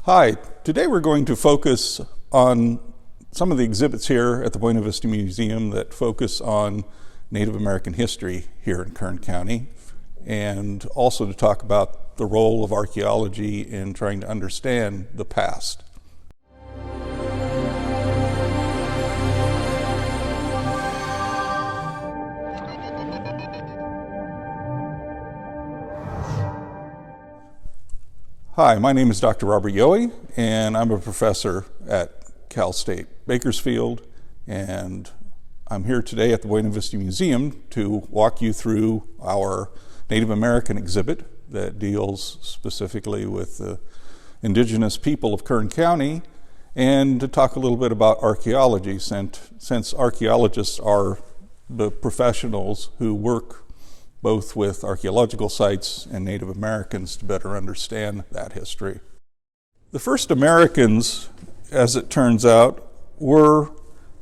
Hi, today we're going to focus on some of the exhibits here at the Buena Vista Museum that focus on Native American history here in Kern County, and also to talk about the role of archaeology in trying to understand the past. Hi, my name is Dr. Robert Yohe, and I'm a professor at Cal State Bakersfield, and I'm here today at the Buena Vista Museum to walk you through our Native American exhibit that deals specifically with the indigenous people of Kern County, and to talk a little bit about archaeology, since archaeologists are the professionals who work both with archaeological sites and Native Americans to better understand that history. The first Americans, as it turns out, were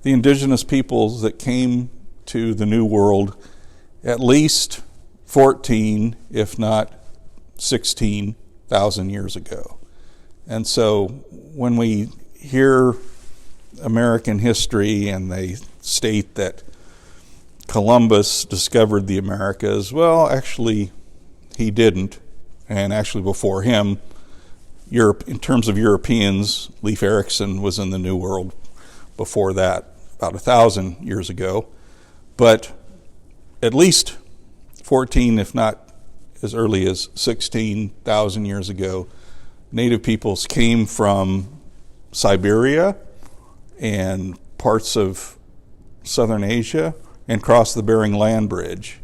the indigenous peoples that came to the New World at least 14, if not 16,000 years ago. And so when we hear American history and they state that Columbus discovered the Americas, well, actually, he didn't. And actually, before him, Europe, in terms of Europeans, Leif Erikson was in the New World before that, about 1,000 years ago. But at least 14, if not as early as 16,000 years ago, Native peoples came from Siberia and parts of southern Asia and crossed the Bering Land Bridge,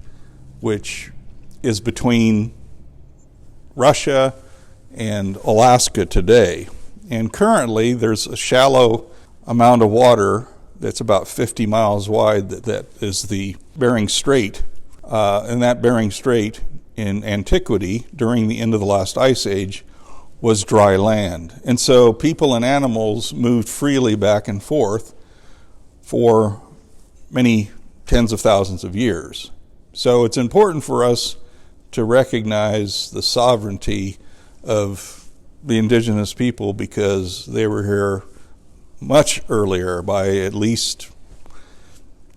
which is between Russia and Alaska today. And currently there's a shallow amount of water that's about 50 miles wide that is the Bering Strait. And that Bering Strait in antiquity, during the end of the last ice age, was dry land. And so people and animals moved freely back and forth for many tens of thousands of years. So it's important for us to recognize the sovereignty of the indigenous people because they were here much earlier, by at least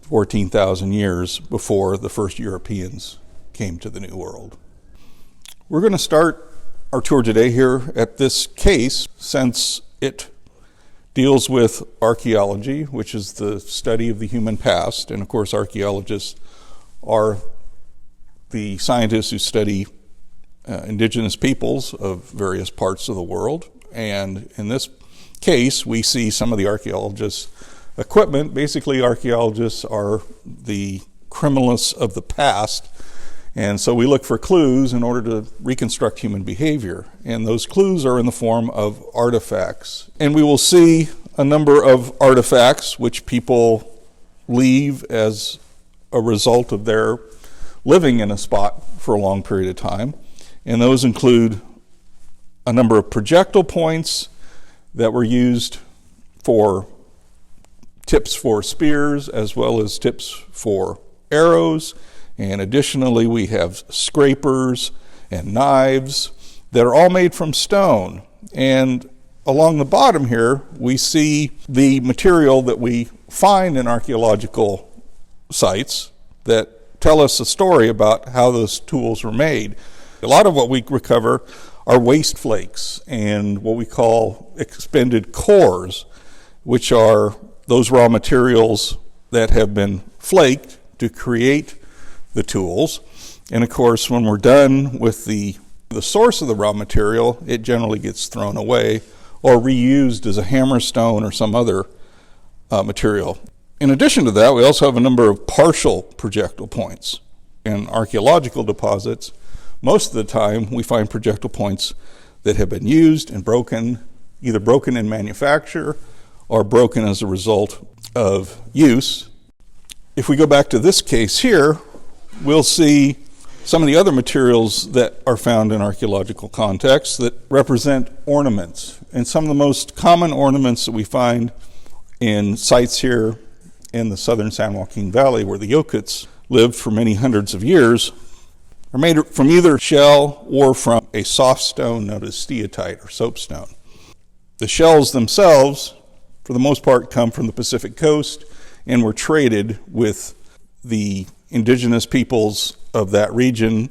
14,000 years before the first Europeans came to the New World. We're going to start our tour today here at this case, since it deals with archaeology, which is the study of the human past. And of course, archaeologists are the scientists who study indigenous peoples of various parts of the world. And in this case, we see some of the archaeologists' equipment. Basically, archaeologists are the criminalists of the past. And so we look for clues in order to reconstruct human behavior. And those clues are in the form of artifacts. And we will see a number of artifacts which people leave as a result of their living in a spot for a long period of time. And those include a number of projectile points that were used for tips for spears as well as tips for arrows. And additionally, we have scrapers and knives that are all made from stone. And along the bottom here, we see the material that we find in archaeological sites that tell us a story about how those tools were made. A lot of what we recover are waste flakes and what we call expended cores, which are those raw materials that have been flaked to create the tools. And of course, when we're done with the source of the raw material, it generally gets thrown away or reused as a hammerstone or some other material. In addition to that, we also have a number of partial projectile points. In archaeological deposits, most of the time we find projectile points that have been used and broken, either broken in manufacture or broken as a result of use. If we go back to this case here, we'll see some of the other materials that are found in archaeological contexts that represent ornaments. And some of the most common ornaments that we find in sites here in the southern San Joaquin Valley, where the Yokuts lived for many hundreds of years, are made from either shell or from a soft stone known as steatite or soapstone. The shells themselves, for the most part, come from the Pacific coast and were traded with the indigenous peoples of that region,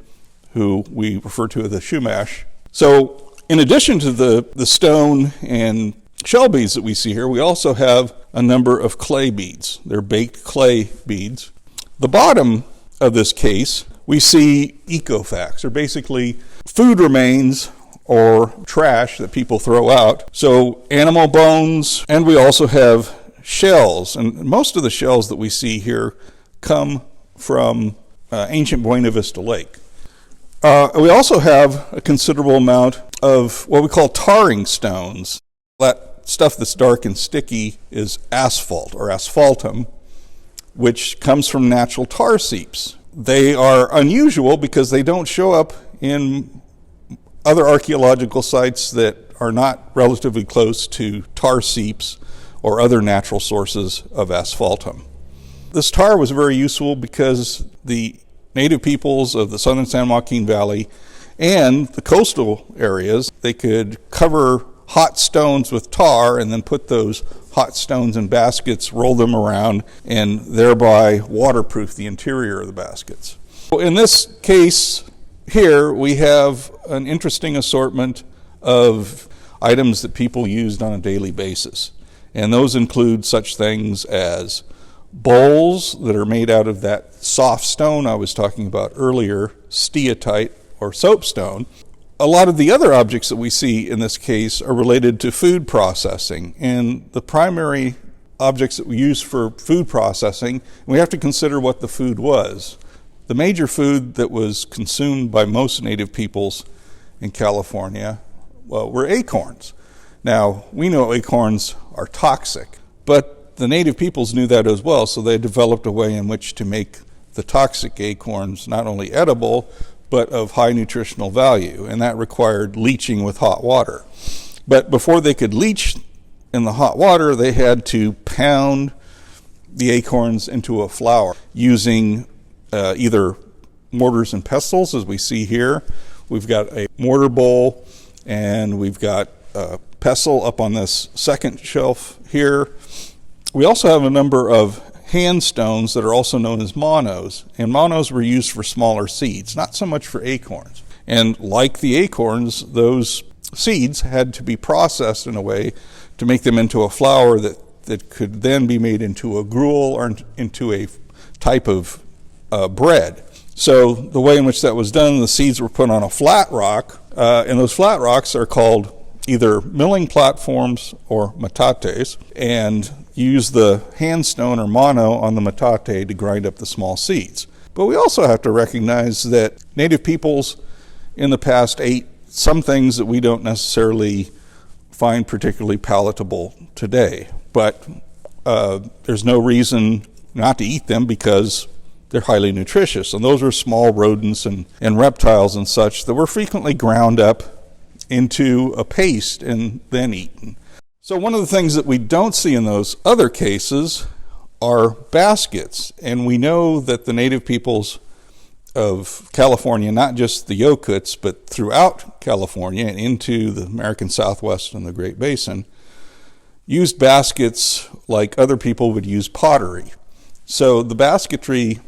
who we refer to as the Chumash. So in addition to the stone and shell beads that we see here, we also have a number of clay beads. They're baked clay beads. The bottom of this case, we see ecofacts, or basically food remains or trash that people throw out. So animal bones, and we also have shells. And most of the shells that we see here come from ancient Buena Vista Lake. We also have a considerable amount of what we call tarring stones. That stuff that's dark and sticky is asphalt or asphaltum, which comes from natural tar seeps. They are unusual because they don't show up in other archaeological sites that are not relatively close to tar seeps or other natural sources of asphaltum. This tar was very useful because the native peoples of the southern San Joaquin Valley and the coastal areas, they could cover hot stones with tar and then put those hot stones in baskets, roll them around, and thereby waterproof the interior of the baskets. In this case here, we have an interesting assortment of items that people used on a daily basis. And those include such things as bowls that are made out of that soft stone I was talking about earlier, steatite or soapstone. A lot of the other objects that we see in this case are related to food processing. And the primary objects that we use for food processing, we have to consider what the food was. The major food that was consumed by most native peoples in California, were acorns. Now, we know acorns are toxic, but the native peoples knew that as well, so they developed a way in which to make the toxic acorns not only edible, but of high nutritional value, and that required leaching with hot water. But before they could leach in the hot water, they had to pound the acorns into a flour using either mortars and pestles, as we see here. We've got a mortar bowl, and we've got a pestle up on this second shelf here. We also have a number of hand stones that are also known as monos, and monos were used for smaller seeds, not so much for acorns. And like the acorns, those seeds had to be processed in a way to make them into a flour that could then be made into a gruel or into a type of bread. So the way in which that was done, the seeds were put on a flat rock, and those flat rocks are called either milling platforms or metates, and use the hand stone or mono on the metate to grind up the small seeds. But we also have to recognize that native peoples in the past ate some things that we don't necessarily find particularly palatable today. But there's no reason not to eat them because they're highly nutritious. And those are small rodents and reptiles and such that were frequently ground up into a paste and then eaten. So one of the things that we don't see in those other cases are baskets. And we know that the native peoples of California, not just the Yokuts, but throughout California and into the American Southwest and the Great Basin, used baskets like other people would use pottery. So the basketry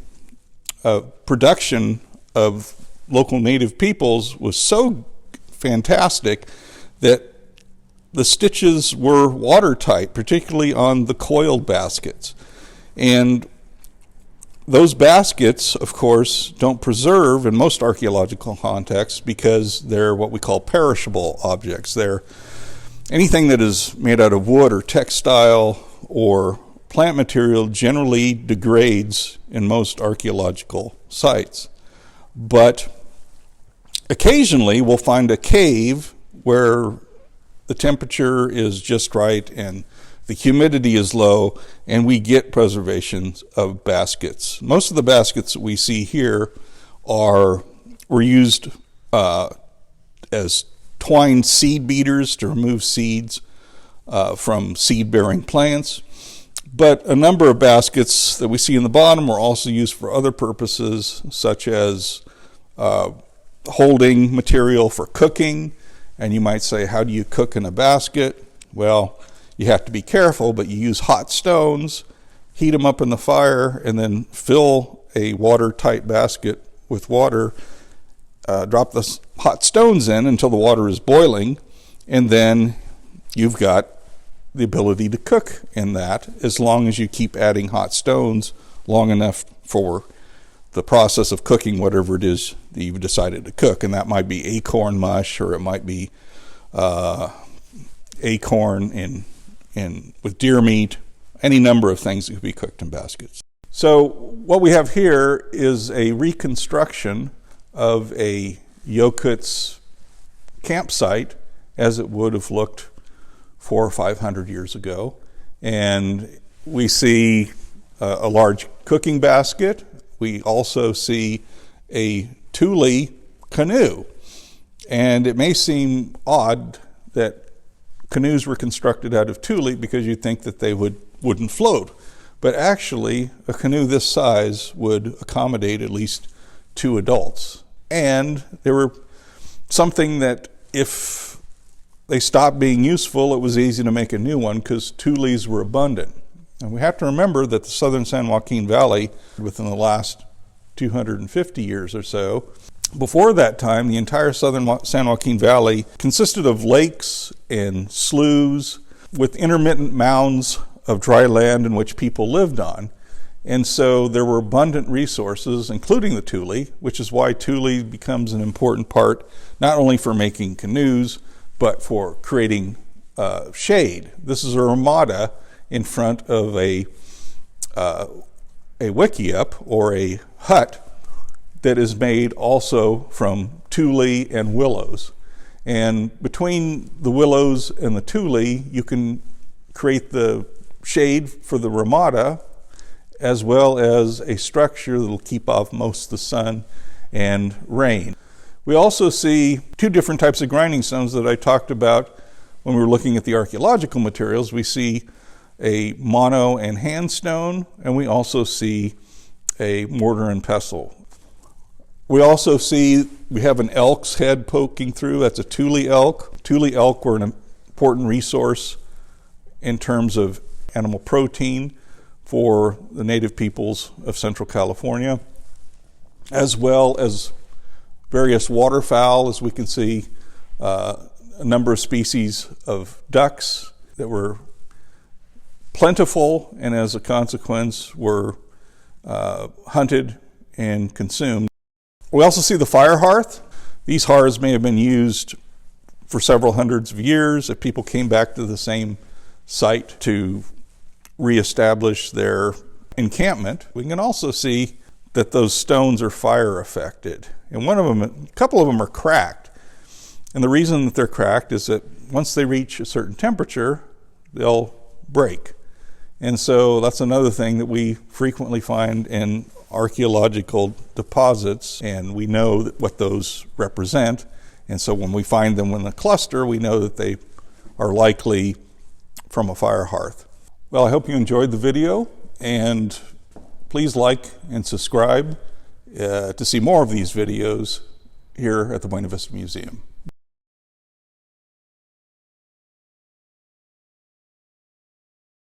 production of local native peoples was so fantastic that the stitches were watertight, particularly on the coiled baskets. And those baskets, of course, don't preserve in most archaeological contexts because they're what we call perishable objects. They're anything that is made out of wood or textile or plant material generally degrades in most archaeological sites. But occasionally we'll find a cave where the temperature is just right and the humidity is low, and we get preservations of baskets. Most of the baskets that we see here were used as twine seed beaters to remove seeds from seed-bearing plants. But a number of baskets that we see in the bottom were also used for other purposes, such as holding material for cooking. And you might say, how do you cook in a basket? Well, you have to be careful, but you use hot stones, heat them up in the fire, and then fill a watertight basket with water. Drop the hot stones in until the water is boiling, and then you've got the ability to cook in that, as long as you keep adding hot stones long enough for the process of cooking whatever it is that you've decided to cook. And that might be acorn mush, or it might be acorn in with deer meat, any number of things that could be cooked in baskets. So what we have here is a reconstruction of a Yokuts campsite as it would have looked 400 or 500 years ago. And we see a large cooking basket. We also see a Thule canoe. And it may seem odd that canoes were constructed out of Thule, because you'd think that they wouldn't float. But actually, a canoe this size would accommodate at least 2 adults. And they were something that if they stopped being useful, it was easy to make a new one, because Thules were abundant. And we have to remember that the southern San Joaquin Valley, within the last 250 years or so, before that time, the entire southern San Joaquin Valley consisted of lakes and sloughs with intermittent mounds of dry land in which people lived on. And so there were abundant resources, including the Thule, which is why Thule becomes an important part, not only for making canoes, but for creating shade. This is a ramada in front of a wickiup, or a hut, that is made also from Thule and willows. And between the willows and the Thule, you can create the shade for the ramada, as well as a structure that will keep off most of the sun and rain. We also see 2 different types of grinding stones that I talked about when we were looking at the archaeological materials. We see a mono and hand stone, and we also see a mortar and pestle. We also see we have an elk's head poking through. That's a Thule elk. Thule elk were an important resource in terms of animal protein for the native peoples of Central California, as well as various waterfowl. As we can see, a number of species of ducks that were plentiful, and as a consequence were hunted and consumed. We also see the fire hearth. These hearths may have been used for several hundreds of years if people came back to the same site to reestablish their encampment. We can also see that those stones are fire affected. And a couple of them are cracked. And the reason that they're cracked is that once they reach a certain temperature, they'll break. And so that's another thing that we frequently find in archaeological deposits, and we know what those represent. And so when we find them in a cluster, we know that they are likely from a fire hearth. Well, I hope you enjoyed the video, and please like and subscribe to see more of these videos here at the Buena Vista Museum.